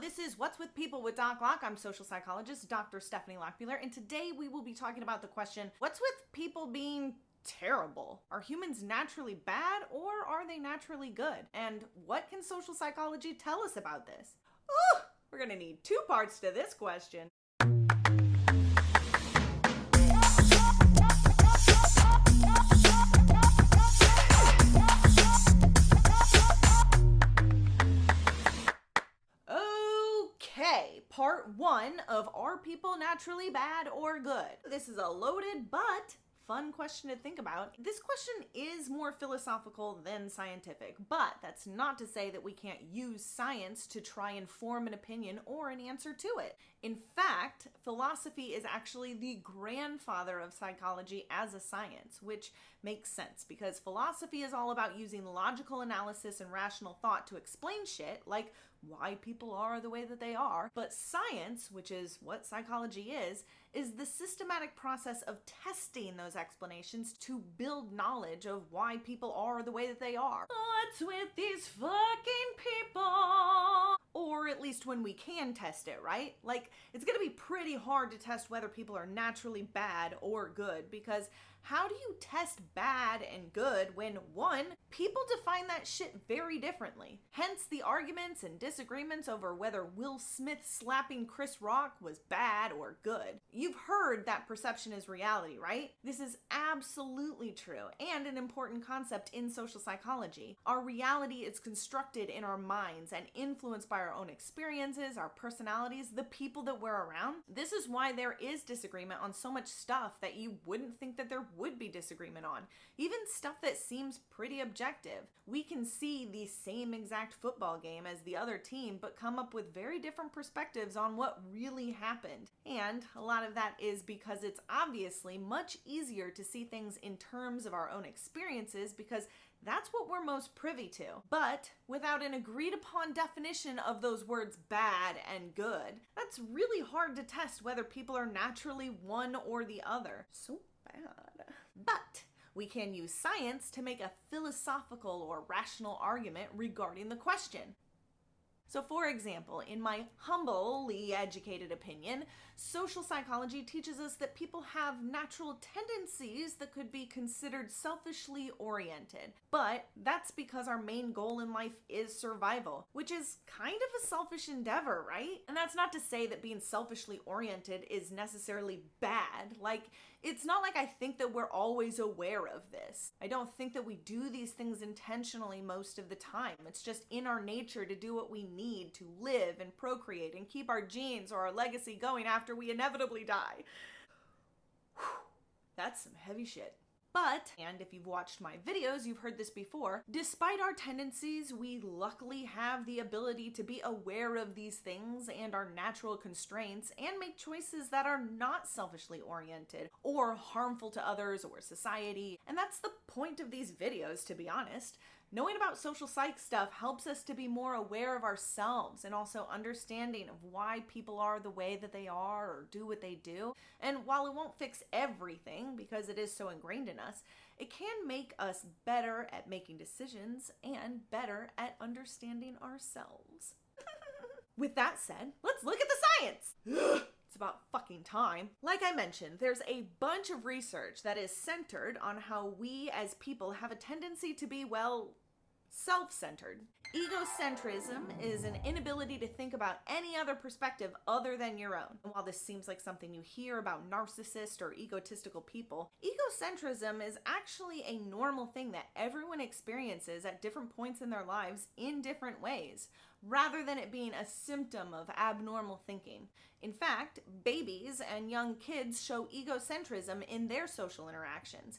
this is What's with People with Doc Locke. I'm social psychologist Dr. Stephanie Lockmuller, and today we will be talking about the question, what's with people being terrible? Are humans naturally bad or are they naturally good? And what can social psychology tell us about this? We're gonna need two parts to this question. Part one of Are People Naturally Bad or Good? This is a loaded but fun question to think about. This question is more philosophical than scientific, but that's not to say that we can't use science to try and form an opinion or an answer to it. In fact, philosophy is actually the grandfather of psychology as a science, which makes sense because philosophy is all about using logical analysis and rational thought to explain shit, like why people are the way that they are. But science, which is what psychology is the systematic process of testing those explanations to build knowledge of why people are the way that they are. What's with these fucking people? Or at least when we can test it, right? Like, it's gonna be pretty hard to test whether people are naturally bad or good, because how do you test bad and good when, one, people define that shit very differently? Hence the arguments and disagreements over whether Will Smith slapping Chris Rock was bad or good. You've heard that perception is reality, right? This is absolutely true and an important concept in social psychology. Our reality is constructed in our minds and influenced by our own experiences, our personalities, the people that we're around. This is why there is disagreement on so much stuff that you wouldn't think that there would be disagreement on. Even stuff that seems pretty objective. We can see the same exact football game as the other team, but come up with very different perspectives on what really happened. And a lot of that is because it's obviously much easier to see things in terms of our own experiences because that's what we're most privy to. But without an agreed upon definition of those words bad and good, that's really hard to test whether people are naturally one or the other. So bad. But we can use science to make a philosophical or rational argument regarding the question. So for example, in my humbly educated opinion, social psychology teaches us that people have natural tendencies that could be considered selfishly oriented. But that's because our main goal in life is survival, which is kind of a selfish endeavor, right? And that's not to say that being selfishly oriented is necessarily bad. Like, it's not like I think that we're always aware of this. I don't think that we do these things intentionally most of the time. It's just in our nature to do what we need to live and procreate and keep our genes or our legacy going after we inevitably die. Whew, that's some heavy shit. But, and if you've watched my videos, you've heard this before, despite our tendencies, we luckily have the ability to be aware of these things and our natural constraints and make choices that are not selfishly oriented or harmful to others or society. And that's the point of these videos, to be honest. Knowing about social psych stuff helps us to be more aware of ourselves and also understanding of why people are the way that they are or do what they do. And while it won't fix everything because it is so ingrained in us, it can make us better at making decisions and better at understanding ourselves. With that said, let's look at the science. It's about fucking time. Like I mentioned, there's a bunch of research that is centered on how we as people have a tendency to be, well, self-centered. Egocentrism is an inability to think about any other perspective other than your own. And while this seems like something you hear about narcissist or egotistical people, egocentrism is actually a normal thing that everyone experiences at different points in their lives in different ways, rather than it being a symptom of abnormal thinking. In fact, babies and young kids show egocentrism in their social interactions.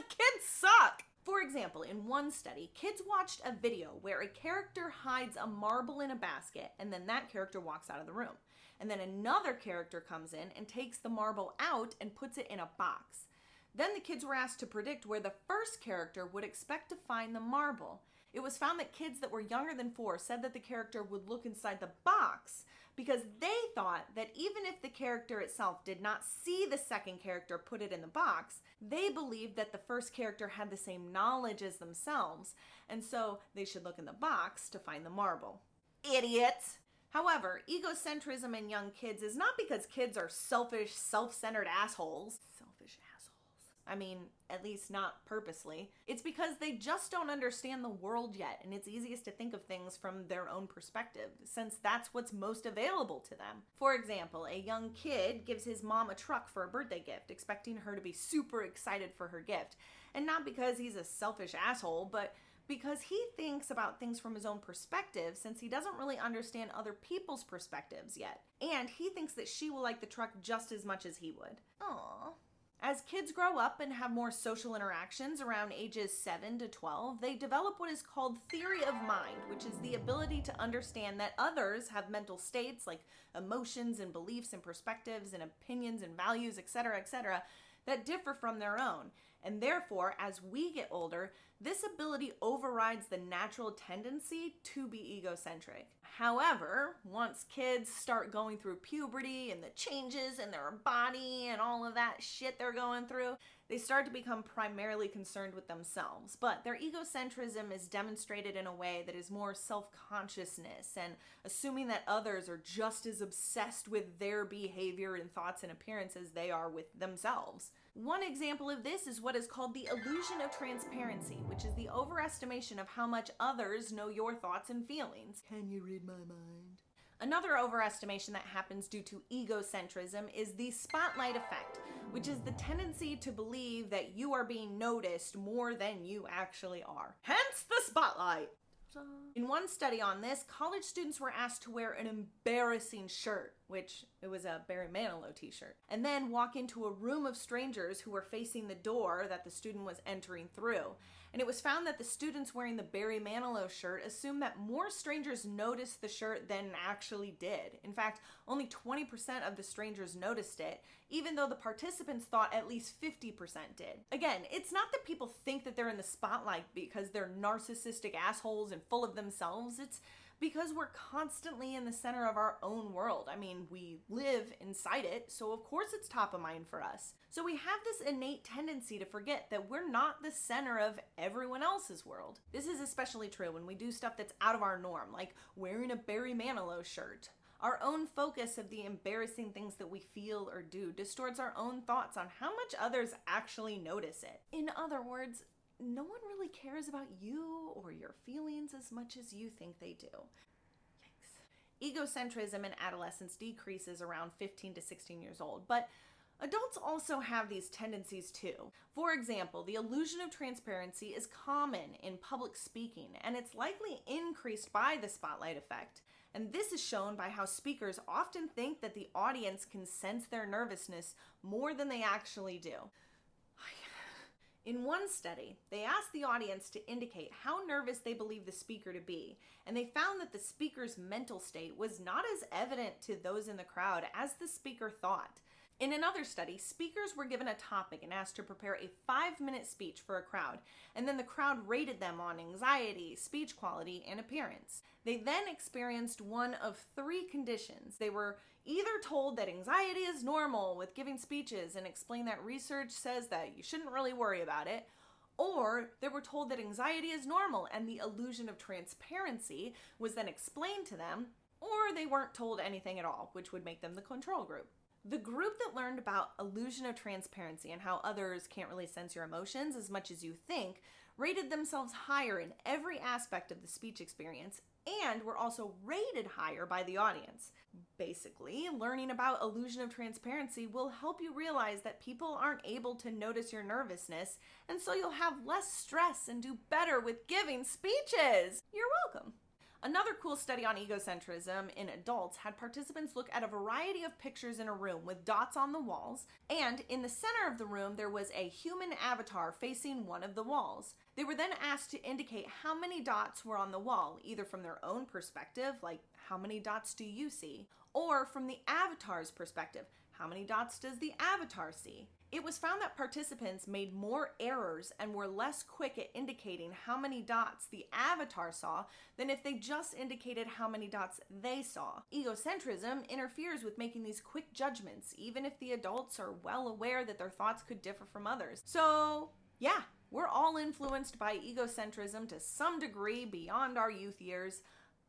Kids suck! For example, in one study, kids watched a video where a character hides a marble in a basket and then that character walks out of the room. And then another character comes in and takes the marble out and puts it in a box. Then the kids were asked to predict where the first character would expect to find the marble. It was found that kids that were younger than 4 said that the character would look inside the box because they thought that even if the character itself did not see the second character put it in the box, they believed that the first character had the same knowledge as themselves, and so they should look in the box to find the marble. Idiots! However, egocentrism in young kids is not because kids are selfish, self-centered assholes. Selfish assholes. I mean, at least not purposely. It's because they just don't understand the world yet, and it's easiest to think of things from their own perspective, since that's what's most available to them. For example, a young kid gives his mom a truck for a birthday gift, expecting her to be super excited for her gift. And not because he's a selfish asshole, but because he thinks about things from his own perspective, since he doesn't really understand other people's perspectives yet. And he thinks that she will like the truck just as much as he would. Aww. As kids grow up and have more social interactions around ages 7 to 12, they develop what is called theory of mind, which is the ability to understand that others have mental states like emotions and beliefs and perspectives and opinions and values, etc., that differ from their own. And therefore, as we get older, this ability overrides the natural tendency to be egocentric. However, once kids start going through puberty and the changes in their body and all of that shit they're going through, they start to become primarily concerned with themselves. But their egocentrism is demonstrated in a way that is more self-consciousness and assuming that others are just as obsessed with their behavior and thoughts and appearance as they are with themselves. One example of this is what is called the illusion of transparency, which is the overestimation of how much others know your thoughts and feelings. Can you read my mind? Another overestimation that happens due to egocentrism is the spotlight effect, which is the tendency to believe that you are being noticed more than you actually are. Hence the spotlight! In one study on this, college students were asked to wear an embarrassing shirt, which it was a Barry Manilow t-shirt, and then walk into a room of strangers who were facing the door that the student was entering through. And it was found that the students wearing the Barry Manilow shirt assumed that more strangers noticed the shirt than actually did. In fact, only 20% of the strangers noticed it, even though the participants thought at least 50% did. Again, it's not that people think that they're in the spotlight because they're narcissistic assholes and full of themselves. It's because we're constantly in the center of our own world. I mean, we live inside it, so of course it's top of mind for us. So we have this innate tendency to forget that we're not the center of everyone else's world. This is especially true when we do stuff that's out of our norm, like wearing a Barry Manilow shirt. Our own focus of the embarrassing things that we feel or do distorts our own thoughts on how much others actually notice it. In other words, no one really cares about you or your feelings as much as you think they do. Yikes. Egocentrism in adolescence decreases around 15 to 16 years old, but adults also have these tendencies too. For example, the illusion of transparency is common in public speaking, and it's likely increased by the spotlight effect. And this is shown by how speakers often think that the audience can sense their nervousness more than they actually do. In one study, they asked the audience to indicate how nervous they believed the speaker to be, and they found that the speaker's mental state was not as evident to those in the crowd as the speaker thought. In another study, speakers were given a topic and asked to prepare a 5-minute speech for a crowd, and then the crowd rated them on anxiety, speech quality, and appearance. They then experienced one of 3 conditions. They were either told that anxiety is normal with giving speeches and explained that research says that you shouldn't really worry about it, or they were told that anxiety is normal and the illusion of transparency was then explained to them, or they weren't told anything at all, which would make them the control group. The group that learned about illusion of transparency and how others can't really sense your emotions as much as you think rated themselves higher in every aspect of the speech experience and were also rated higher by the audience. Basically, learning about illusion of transparency will help you realize that people aren't able to notice your nervousness, and so you'll have less stress and do better with giving speeches. You're welcome. Another cool study on egocentrism in adults had participants look at a variety of pictures in a room with dots on the walls, and in the center of the room there was a human avatar facing one of the walls. They were then asked to indicate how many dots were on the wall, either from their own perspective, like how many dots do you see, or from the avatar's perspective, how many dots does the avatar see? It was found that participants made more errors and were less quick at indicating how many dots the avatar saw than if they just indicated how many dots they saw. Egocentrism interferes with making these quick judgments, even if the adults are well aware that their thoughts could differ from others. So, yeah, we're all influenced by egocentrism to some degree beyond our youth years,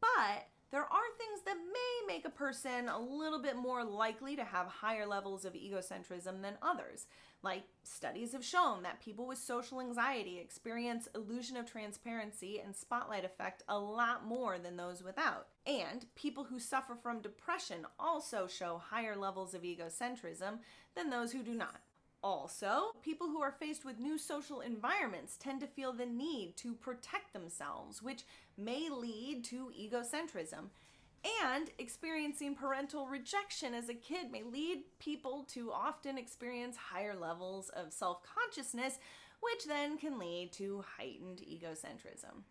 but There are things that may make a person a little bit more likely to have higher levels of egocentrism than others. Like, studies have shown that people with social anxiety experience illusion of transparency and spotlight effect a lot more than those without. And people who suffer from depression also show higher levels of egocentrism than those who do not. Also, people who are faced with new social environments tend to feel the need to protect themselves, which may lead to egocentrism. And experiencing parental rejection as a kid may lead people to often experience higher levels of self-consciousness, which then can lead to heightened egocentrism.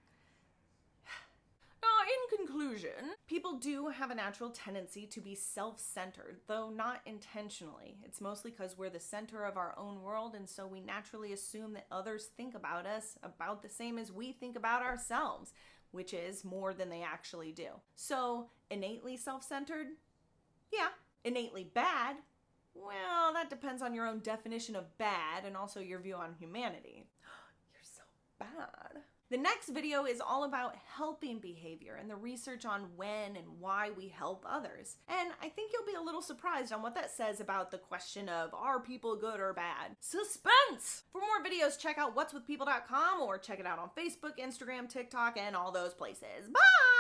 In conclusion, people do have a natural tendency to be self-centered, though not intentionally. It's mostly because we're the center of our own world, and so we naturally assume that others think about us about the same as we think about ourselves, which is more than they actually do. So, innately self-centered? Yeah. Innately bad? Well, that depends on your own definition of bad and also your view on humanity. You're so bad. The next video is all about helping behavior and the research on when and why we help others. And I think you'll be a little surprised on what that says about the question of, are people good or bad? Suspense! For more videos, check out whatswithpeople.com or check it out on Facebook, Instagram, TikTok, and all those places. Bye!